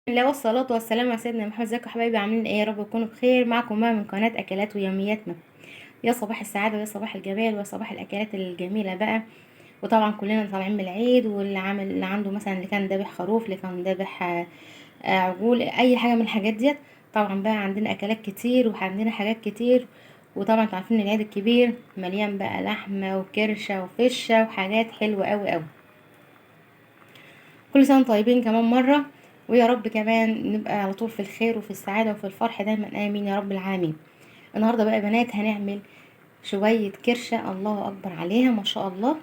الله والصلاة والسلام على سيدنا محمد. ازيكم يا حبايبي؟ عاملين ايه؟ يا رب تكونوا بخير. معكم بقى من قناة اكلات ويومياتنا. يا صباح السعادة ويا صباح الجمال ويا صباح الاكلات الجميلة بقى. وطبعا كلنا طالعين من العيد، واللي عامل اللي عنده مثلا اللي كان ذابح خروف، اللي كان ذابح عجول، اي حاجة من الحاجات ديت. طبعا بقى عندنا اكلات كتير وعندنا حاجات كتير. وطبعا انتوا عارفين العيد الكبير مليان بقى لحمة وكرشة وفشة وحاجات حلوة قوي قوي. كل سنة طيبين كمان مرة. ويا رب كمان نبقى على طول في الخير وفي السعادة وفي الفرح دايما، آمين يا رب العالمين. النهاردة بقى يا بنات هنعمل شوية كرشة، الله أكبر عليها ما شاء الله.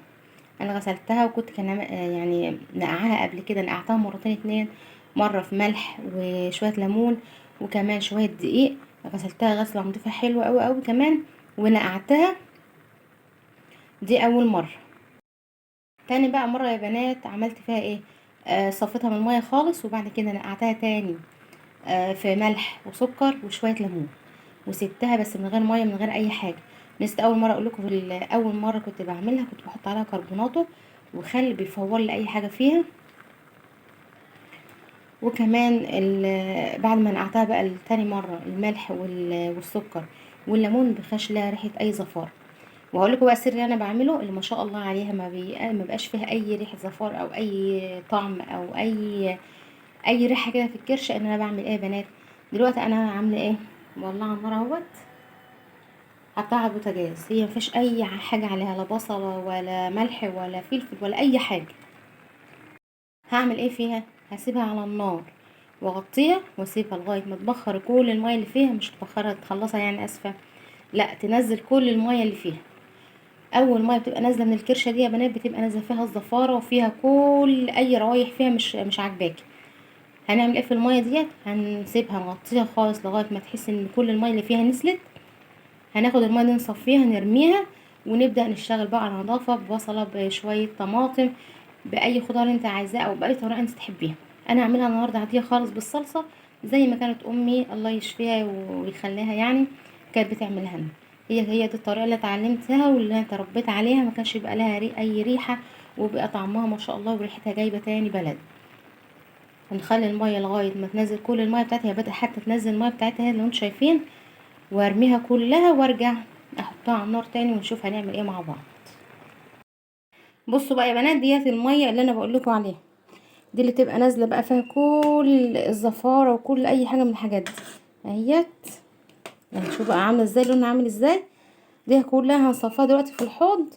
أنا غسلتها وكنت كان يعني نقعها قبل كده، نقعتها مرتين اتنين. مرة في ملح وشوية ليمون وكمان شوية دقيق. غسلتها غسلة نضيفة حلوة أوي أوي كمان، ونقعتها. دي أول مرة. تاني بقى مرة يا بنات عملت فيها ايه؟ صفيتها من المية خالص، وبعد كده نقعتها تاني في ملح وسكر وشويه ليمون، وسبتها بس من غير ميه من غير اي حاجه. نسيت اول مره اقول لكم، في اول مره كنت بعملها كنت بحط عليها كربوناتو وخل بيفور لي اي حاجه فيها. وكمان بعد ما نقعتها بقى تاني مره الملح والسكر والليمون بيخش لها ريحه اي زفار. وهقول لكم بقى السر اللي انا بعمله، اللي ما شاء الله عليها ما بقاش فيها اي ريحه زفار او اي طعم او اي ريحه كده في الكرش. ان انا بعمل ايه يا بنات؟ دلوقتي انا عامله ايه؟ مولعه النار اهوت، حطها على البوتاجاز. هي مفيش اي حاجه عليها، لا بصله ولا ملح ولا فلفل ولا اي حاجه. هعمل ايه فيها؟ هسيبها على النار واغطيها واسيبها لغايه ما تبخر كل الميه اللي فيها. مش تبخرها تخلصها يعني، اسفه، لا، تنزل كل الميه اللي فيها. اول ميه بتبقى نازله من الكرشه دي يا بنات بتبقى نازله فيها الزفاره وفيها كل اي روايح فيها مش عاجباكي. هنعمل ايه في الميه ديت؟ هنسيبها نغطيها خالص لغايه ما تحس ان كل الميه اللي فيها نزلت. هناخد الميه دي نصفيها نرميها، ونبدا نشتغل بقى على نظافه ببصله بشويه طماطم باي خضار انت عايزاه او باي طريقه انت تحبيها. انا هعملها النهارده عاديه خالص بالصلصه، زي ما كانت امي الله يشفيها ويخليها يعني كانت بتعملها لنا. هي دي الطريقه اللي اتعلمتها واللي انا تربيت عليها. ما كانش يبقى لها اي ريحه، وبقى طعمها ما شاء الله وريحتها جايبه تاني بلد. هنخلي الميه لغايه ما تنزل كل الميه بتاعتها، هي بدأ حتى تنزل الميه بتاعتها اللي انتم شايفين، وارميها كلها وارجع احطها على النار تاني ونشوف هنعمل ايه مع بعض. بصوا بقى يا بنات، ديت الميه اللي انا بقول لكم عليها، دي اللي تبقى نازله بقى فيها كل الزفاره وكل اي حاجه من الحاجات دي اهيت. يعني شوف بقى عامله ازاي، لونها عامل ازاي. دي كلها هنصفيها دلوقتي في الحوض،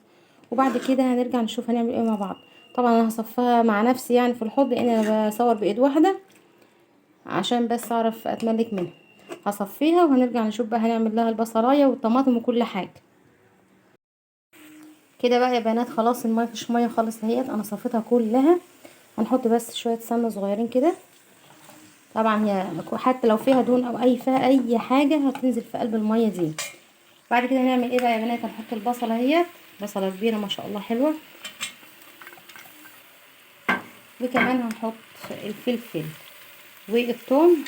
وبعد كده هنرجع نشوف هنعمل ايه مع بعض. طبعا انا هصفيها مع نفسي يعني في الحوض، لان انا بصور بايد واحده عشان بس اعرف اتملك منها. هصفيها وهنرجع نشوف بقى هنعمل لها البصلايه والطماطم وكل حاجه. كده بقى يا بنات خلاص الميه مفيش ميه خالص اهيت، انا صفيتها كلها. هنحط بس شويه سمنه صغيرين كده. طبعا هي حتى لو فيها دهون او فيها اي حاجه هتنزل في قلب الميه دي. بعد كده هنعمل ايه بقى يا بنات؟ هنحط البصله اهيت، بصله كبيره ما شاء الله حلوه. وكمان هنحط الفلفل والثوم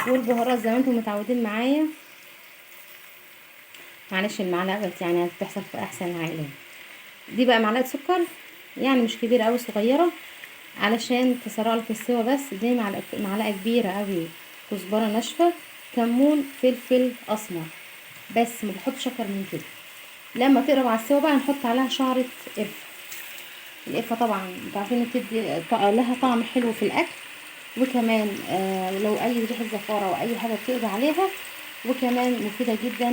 والبهارات زي ما انتم متعودين معايا. معلش المعلقه يعني بتحصل في احسن العائلات. دي بقى معلقه سكر، يعني مش كبيره قوي، صغيره علشان تسرع لك السوا. بس دي معلقه كبيره قوي كزبره ناشفه، كمون، فلفل اسمر، بس ما بحطش اكتر من كده. لما تقرب على السوا بقى نحط عليها شعره قرفه. القرفه طبعا انتوا عارفين بتدي لها طعم حلو في الاكل. وكمان لو اي ريحه زفاره او اي حاجه بتقضي عليها. وكمان مفيده جدا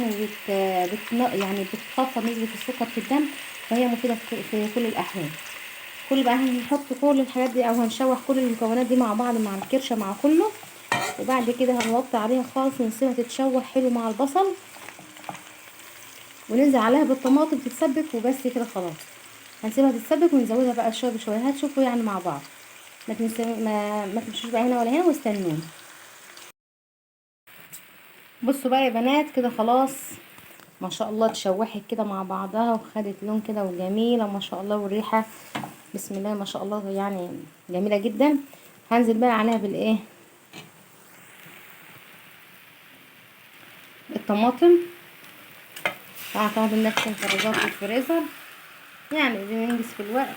يعني بتخفض نسبه السكر في الدم، فهي مفيده في كل الاحوال. كل بقى هنحط كل الحاجات دي او هنشوح كل المكونات دي مع بعض مع الكرشه مع كله. وبعد كده هنوطي عليها خالص ونسيبها تتشوح حلو مع البصل، وننزل عليها بالطماطم تتسبك وبس كده خلاص. هنسيبها تتسبك ونزودها بقى شويه بشويه، هتشوفوا يعني مع بعض. ما تمشوش بقى هنا ولا هنا واستنوني. بصوا بقى يا بنات كده خلاص ما شاء الله اتشوحت كده مع بعضها وخدت لون كده وجميله ما شاء الله، والريحه بسم الله ما شاء الله يعني جميله جدا. هنزل بقى عليها بالايه؟ الطماطم. طبعا طماطم نفس الفريزر في الفريزر، يعني بننجز في الوقت.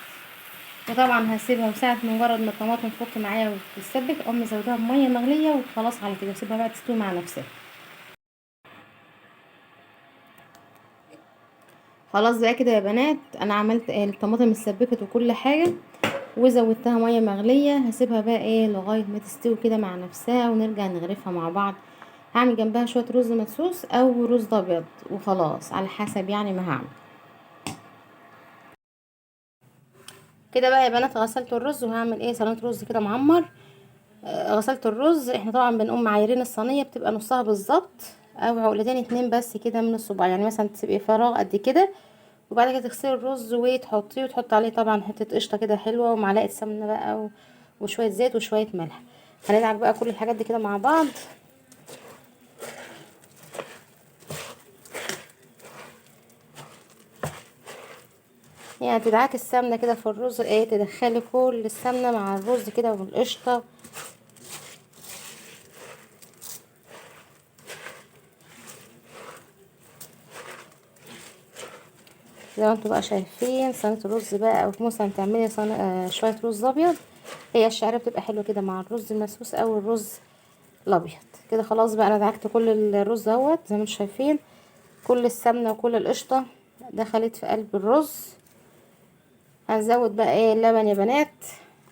وطبعا هسيبها وساعة مجرد ما الطماطم تفك معايا وتتسبك اقوم مزودها بميه مغليه وخلاص على كده، واسيبها بقى تستوي مع نفسها. خلاص بقى كده يا بنات، انا عملت الطماطم اتسبكت وكل حاجه وزودتها ميه مغليه. هسيبها بقى لغايه ما تستوي كده مع نفسها ونرجع نغرفها مع بعض. هعمل جنبها شويه رز مدسوس او رز ابيض وخلاص على حسب يعني ما هعمل. كده بقى يا بنات غسلت الرز وهعمل صينيه رز كده معمر. غسلت الرز. احنا طبعا بنقوم معايرين الصينيه بتبقى نصها بالظبط او عقلتين اتنين بس كده من الصباع، يعني مثلا تبقي فراغ قد كده. وبعد كده تغسلي الرز وتحطيه وتحط عليه طبعا حته قشطه كده حلوه ومعلقه سمنه بقى وشويه زيت وشويه ملح. هندعك بقى كل الحاجات دي كده مع بعض. يعني تدعك السمنه كده في الرز، تدخلي كل السمنه مع الرز كده والقشطه. زي ما انتوا بقى شايفين صينيه الرز بقى، او مثلا تعملي شويه رز ابيض. هي الشعريه بتبقى حلوه كده مع الرز المسوس او الرز الابيض. كده خلاص بقى انا دعكت كل الرز اهوت زي ما انتوا شايفين. كل السمنه وكل القشطه دخلت في قلب الرز. هنزود بقى اللبن يا بنات.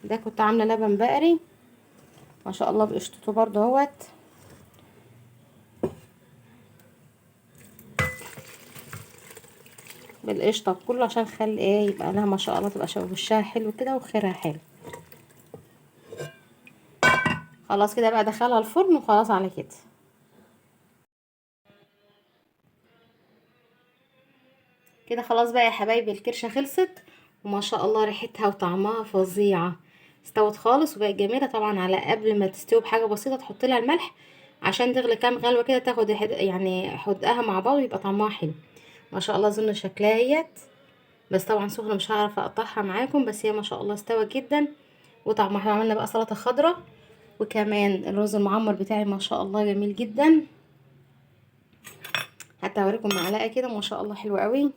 ده كنت عامله لبن بقري ما شاء الله بقشطته برضه اهوت. بالقشطه بكله عشان خلي يبقى لها ما شاء الله تبقى وشها حلو كده وخيرها حلو. خلاص كده بقى دخلها الفرن وخلاص على كده. كده خلاص بقى يا حبايبي الكرشه خلصت وما شاء الله ريحتها وطعمها فظيعه. استوت خالص وبقت جميله. طبعا على قبل ما تستوي بحاجه بسيطه تحط لها الملح عشان تغلي كام غلوه كده تاخد يعني حدقها مع بعض ويبقى طعمها حلو. ما شاء الله اظن شكلها اهيت. بس طبعا سخنه مش هعرف اقطعها معاكم، بس هي ما شاء الله استوت جدا وطعمها حلو. عملنا بقى سلطه خضراء وكمان الرز المعمر بتاعي ما شاء الله جميل جدا. حتى اوريكم معلقه كده ما شاء الله حلوه قوي.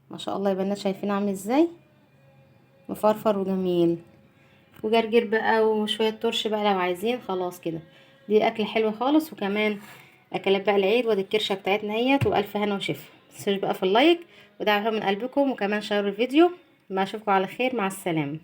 ما شاء الله يا بنات شايفين عامل ازاي مفرفر وجميل. وجرجير بقى وشويه ترش بقى لو عايزين. خلاص كده دي اكل حلو خالص. وكمان اكلات بقى العيد وادي الكرشه بتاعتنا اهيت والف هنا وشفا. متنسوش بقى في اللايك ودعوة من قلبكم وكمان شيروا الفيديو. ما اشوفكم على خير، مع السلامه.